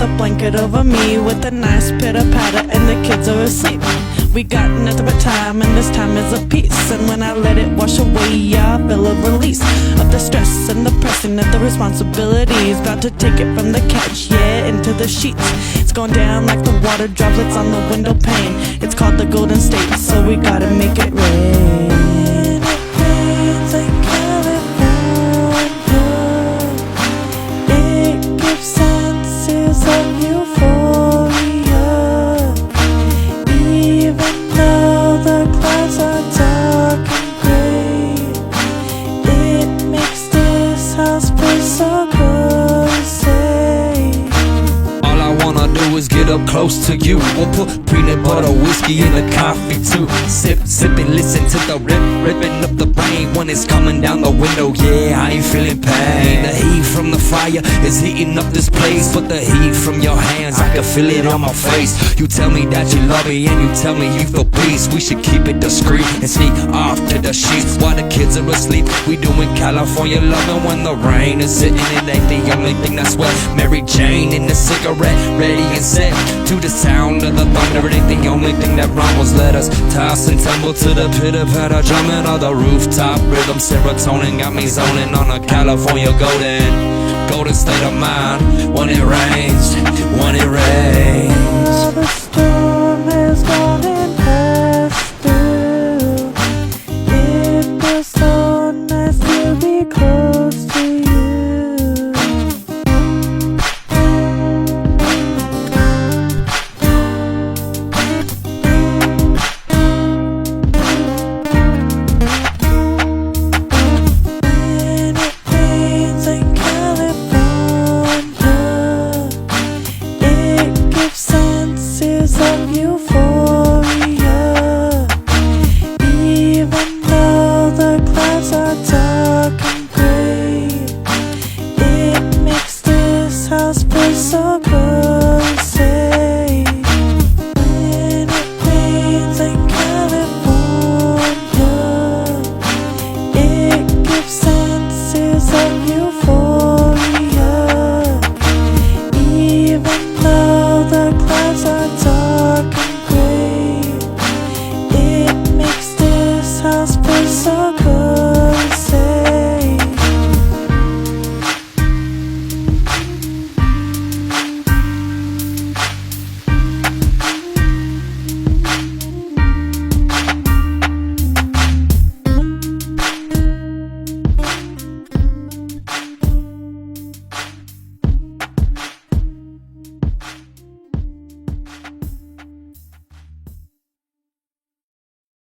with a blanket over me, with a nice pitter-patter, and the kids are asleep. We got nothing but time, and this time is a peace. And when I let it wash away, I feel a release of the stress and the pressing of the responsibilities. About to take it from the couch, yeah, into the sheets. It's going down like the water droplets on the window pane. It's called the Golden State, so we gotta make it rain. Get up close to you. We'll put peanut butter whiskey in the coffee too. Sip and listen to the ripping up the rain when it's coming down the window. Yeah, I ain't feeling pain. The heat from the fire is heating up this place, but the heat from your hands, I can feel it on my face. You tell me that you love me and you tell me you feel peace. We should keep it discreet and sneak off to the sheets while the kids are asleep. We doing California loving when the rain is hitting. It ain't the only thing that's wet. Mary Jane in the cigarette, ready and set to the sound of the thunder. It ain't the only thing that rumbles. Let us toss and tumble to the pitter-patter drumming of the rooftop rhythm. Serotonin got me zoning on a California golden state of mind. When it rains, when it rains. The storm is gone.